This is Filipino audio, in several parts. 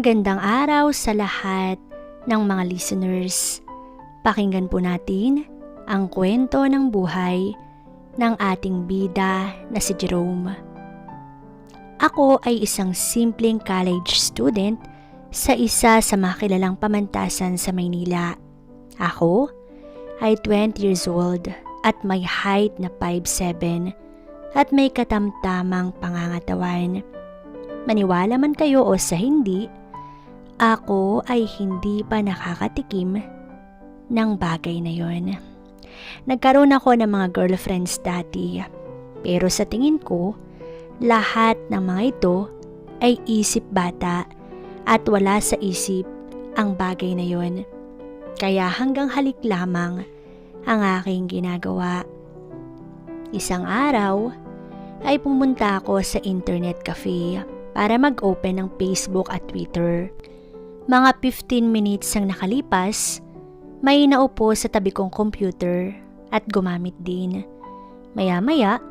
Magandang araw sa lahat ng mga listeners. Pakinggan po natin ang kwento ng buhay ng ating bida na si Jerome. Ako ay isang simpleng college student sa isa sa mga kilalang pamantasan sa Maynila. Ako ay 20 years old at may height na 5'7" at may katamtamang pangangatawan. Maniwala man kayo o sa hindi, ako ay hindi pa nakakatikim ng bagay na yon. Nagkaroon ako ng mga girlfriends dati, pero sa tingin ko, lahat ng mga ito ay isip bata at wala sa isip ang bagay na yon. Kaya hanggang halik lamang ang aking ginagawa. Isang araw ay pumunta ako sa internet cafe para mag-open ng Facebook at Twitter. Mga 15 minutes ang nakalipas, may naupo sa tabi kong computer at gumamit din. Maya-maya,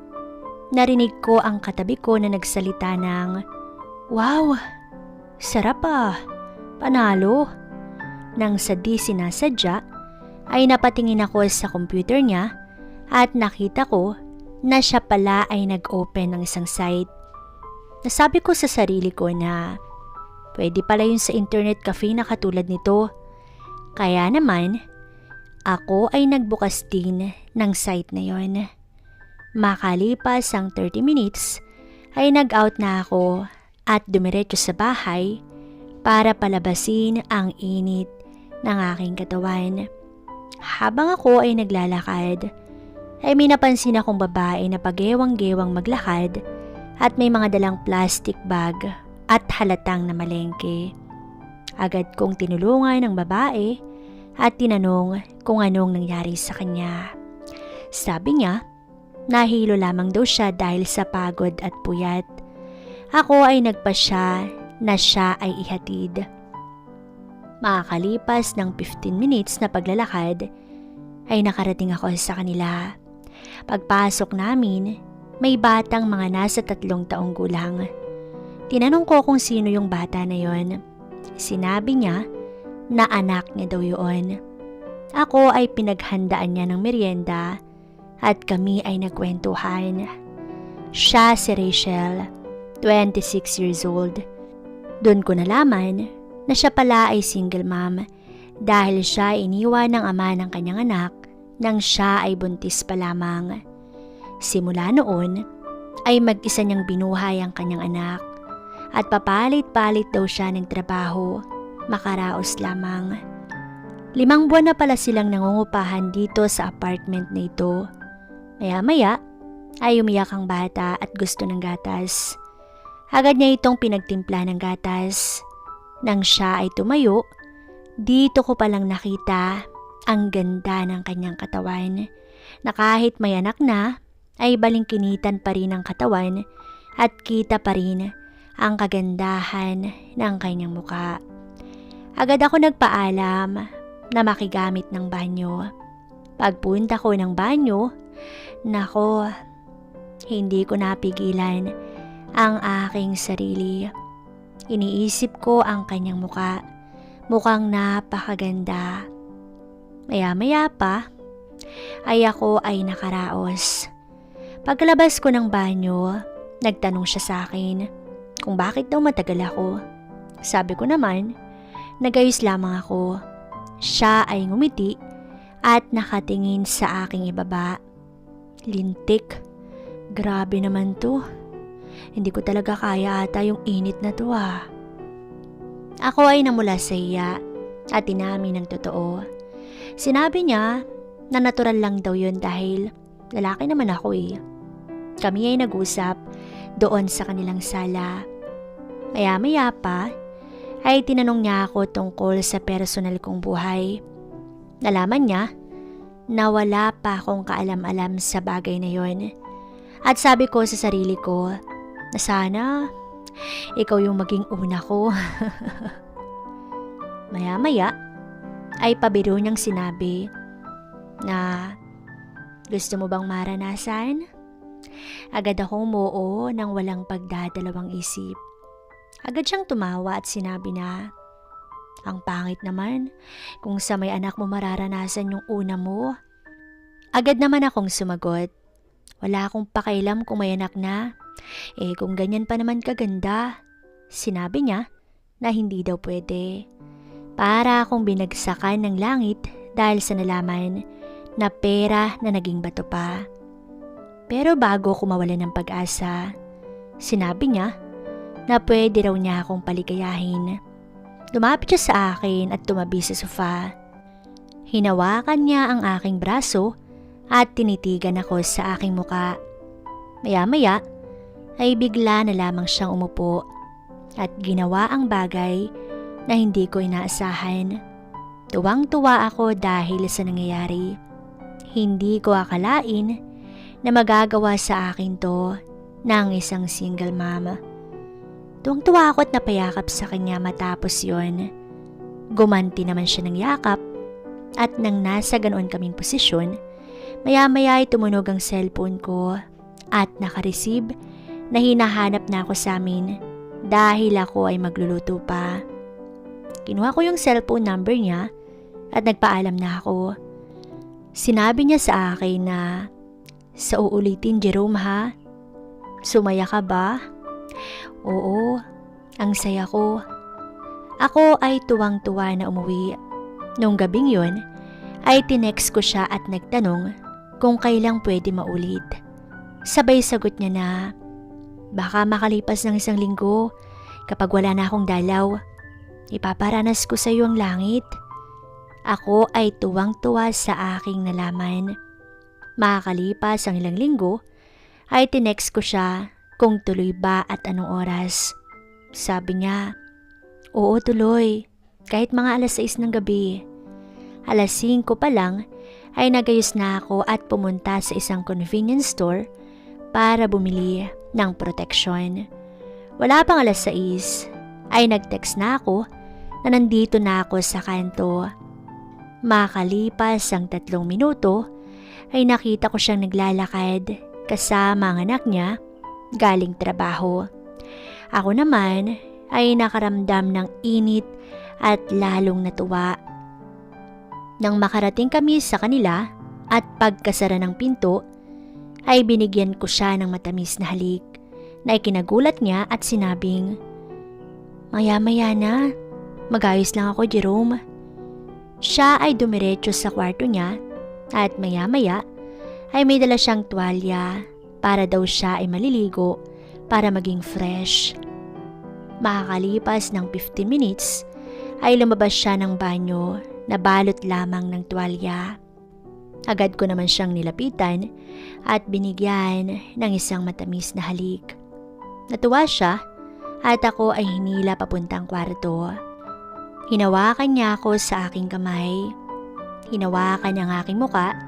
narinig ko ang katabi ko na nagsalita ng, "Wow, sarap ah, panalo." Nang sa di sinasadya, ay napatingin ako sa computer niya at nakita ko na siya pala ay nag-open ng isang site. Nasabi ko sa sarili ko na pwede pala yun sa internet cafe na katulad nito. Kaya naman, ako ay nagbukas din ng site na yon. Makalipas ang 30 minutes, ay nag-out na ako at dumiretso sa bahay para palabasin ang init ng aking katawan. Habang ako ay naglalakad, ay may napansin akong babae na pagewang-gewang maglakad at may mga dalang plastic bag at halatang namalengke. Agad kong tinulungan ang babae at tinanong kung anong nangyari sa kanya. Sabi niya, nahilo lamang daw siya dahil sa pagod at puyat. Ako ay nagpasya na siya ay ihatid. Makakalipas ng 15 minutes na paglalakad, ay nakarating ako sa kanila. Pagpasok namin, may batang mga nasa 3 taong gulang. Tinanong ko kung sino yung bata na yon. Sinabi niya na anak niya daw yun. Ako ay pinaghandaan niya ng merienda at kami ay nagkwentuhan. Siya si Rachel, 26 years old. Doon ko nalaman na siya pala ay single mom dahil siya iniwan ng ama ng kanyang anak nang siya ay buntis pa lamang. Simula noon ay mag-isa niyang binuhay ang kanyang anak at papalit-palit daw siya ng trabaho, makaraos lamang. 5 buwan na pala silang nangungupahan dito sa apartment na ito. Maya-maya ay umiyak ang bata at gusto ng gatas. Agad niya itong pinagtimpla ng gatas. Nang siya ay tumayo, dito ko palang nakita ang ganda ng kanyang katawan na kahit may anak na ay balingkinitan pa rin ang katawan at kita pa rin ang kagandahan ng kanyang muka. Agad ako nagpaalam na makigamit ng banyo. Pagpunta ko ng banyo, nako, hindi ko napigilan ang aking sarili. Iniisip ko ang kanyang muka. Mukhang napakaganda. Maya-maya pa, ay ako ay nakaraos. Pagkalabas ko ng banyo, nagtanong siya sa akin kung bakit daw matagal ako. Sabi ko naman, nagayos lamang ako. Siya ay ngumiti at nakatingin sa aking ibaba. Lintik, grabe naman to. Hindi ko talaga kaya ata yung init na to ah. Ako ay namula sa iya at inamin ng totoo. Sinabi niya na natural lang daw yun dahil lalaki naman ako eh. Kami ay nag-usap doon sa kanilang sala. Maya-maya pa ay tinanong niya ako tungkol sa personal kong buhay. Nalaman niya na wala pa akong kaalam-alam sa bagay na yon. At sabi ko sa sarili ko na sana ikaw yung maging una ko. Maya-maya ay pabiro niyang sinabi na gusto mo bang maranasan? Agad akong umuo nang walang pagdadalawang isip. Agad siyang tumawa at sinabi na, "Ang pangit naman kung sa may anak mo mararanasan yung una mo." Agad naman akong sumagot, "Wala akong pakialam kung may anak na. Kung ganyan pa naman kaganda." Sinabi niya na hindi daw pwede. Para akong binagsakan ng langit dahil sa nalaman na pera na naging bato pa. Pero bago ko mawalan ng pag-asa, sinabi niya na pwede raw niya akong paligayahin. Lumapit siya sa akin at tumabi sa sofa. Hinawakan niya ang aking braso at tinitigan ako sa aking muka. Maya-maya ay bigla na lamang siyang umupo at ginawa ang bagay na hindi ko inaasahan. Tuwang-tuwa ako dahil sa nangyayari. Hindi ko akalain na magagawa sa akin to ng isang single mom. Tuwang-tuwa ako at napayakap sa kanya matapos yon. Gumanti naman siya ng yakap at nang nasa ganoon kaming posisyon, maya-maya ay tumunog ang cellphone ko at nakareceive na hinahanap na ako sa amin dahil ako ay magluluto pa. Kinuha ko yung cellphone number niya at nagpaalam na ako. Sinabi niya sa akin na, "Sa uulitin, Jerome ha? Sumaya ka ba?" "Oo, ang saya ko." Ako ay tuwang-tuwa na umuwi. Noong gabing yun, ay tinext ko siya at nagtanong kung kailang pwede maulit. Sabay sagot niya na, "Baka makalipas ng 1 linggo kapag wala na akong dalaw. Ipaparanas ko sa iyo ang langit." Ako ay tuwang-tuwa sa aking nalaman. Makakalipas ang ilang linggo, ay tinext ko siya kung tuloy ba at anong oras. Sabi niya, "Oo, tuloy, kahit mga alas 6 ng gabi." Alas 5 pa lang ay nagayos na ako at pumunta sa isang convenience store para bumili ng protection. Wala pang alas 6 ay nag-text na ako na nandito na ako sa kanto. Makalipas ang 3 minuto ay nakita ko siyang naglalakad kasama ang anak niya galing trabaho. Ako naman ay nakaramdam ng init at lalong natuwa. Nang makarating kami sa kanila at pagkasara ng pinto, ay binigyan ko siya ng matamis na halik na ikinagulat niya at sinabing, "Maya-maya na, mag-ayos lang ako, Jerome." Siya ay dumiretso sa kwarto niya at maya-maya ay may dala siyang tuwalya para daw siya ay maliligo para maging fresh. Makakalipas ng 15 minutes ay lumabas siya ng banyo na balot lamang ng tuwalya. Agad ko naman siyang nilapitan at binigyan ng isang matamis na halik. Natuwa siya at ako ay hinila papuntang kwarto. Hinawakan niya ako sa aking kamay. Hinawakan ang aking muka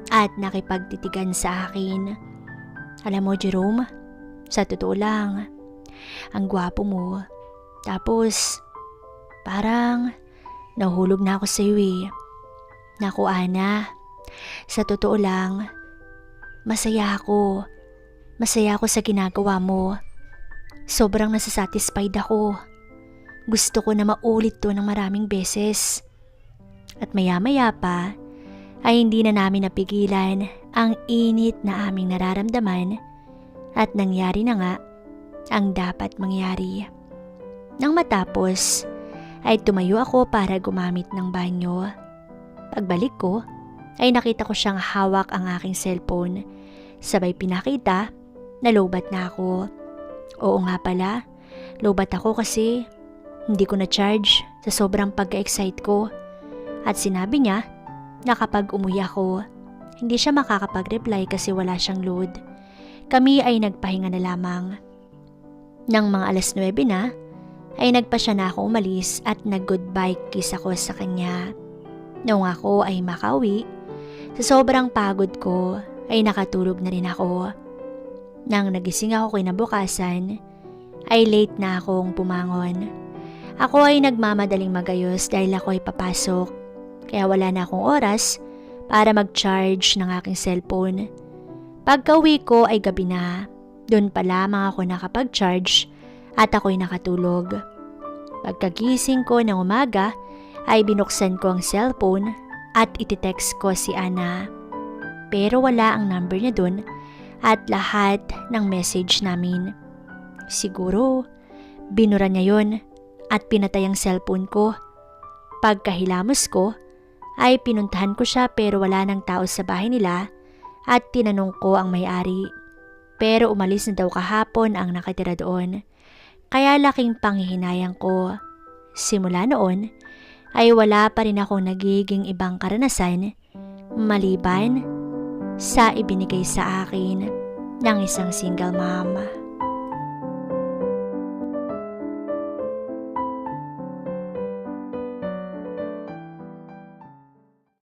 at nakipagtitigan sa akin. "Alam mo, Jerome, sa totoo lang, ang gwapo mo. Tapos, parang nahulog na ako sa iyo eh. Naku, Ana, sa totoo lang, masaya ako. Masaya ako sa ginagawa mo. Sobrang nasasatisfied ako. Gusto ko na maulit to ng maraming beses." At maya-maya pa ay hindi na namin napigilan ang init na aming nararamdaman at nangyari na nga ang dapat mangyari. Nang matapos ay tumayo ako para gumamit ng banyo. Pagbalik ko ay nakita ko siyang hawak ang aking cellphone. Sabay pinakita na lowbat na ako. Oo nga pala, lowbat ako kasi hindi ko na-charge sa sobrang pagka-excite ko. At sinabi niya na kapag umuwi ako, hindi siya makakapag-reply kasi wala siyang load. Kami ay nagpahinga na lamang. Nang mga alas 9 na, ay nagpa siya na ako umalis at nag-goodbye kiss ako sa kanya. Noong ako ay makauwi, sa sobrang pagod ko ay nakatulog na rin ako. Nang nagising ako kinabukasan, ay late na akong pumangon. Ako ay nagmamadaling magayos dahil ako ay papasok, kaya wala na akong oras para mag-charge ng aking cellphone. Pagka-uwi ko ay gabi na, doon pa lamang ako nakapag-charge at ako'y nakatulog. Pagkagising ko ng umaga ay binuksan ko ang cellphone at ititext ko si Ana. Pero wala ang number niya dun at lahat ng message namin. Siguro, binura niya yon at pinatay ang cellphone ko. Pagkahilamos ko, ay pinuntahan ko siya pero wala nang tao sa bahay nila at tinanong ko ang may-ari. Pero umalis na daw kahapon ang nakatira doon. Kaya laking panghihinayang ko. Simula noon, ay wala pa rin akong nagiging ibang karanasan maliban sa ibinigay sa akin ng isang single mom.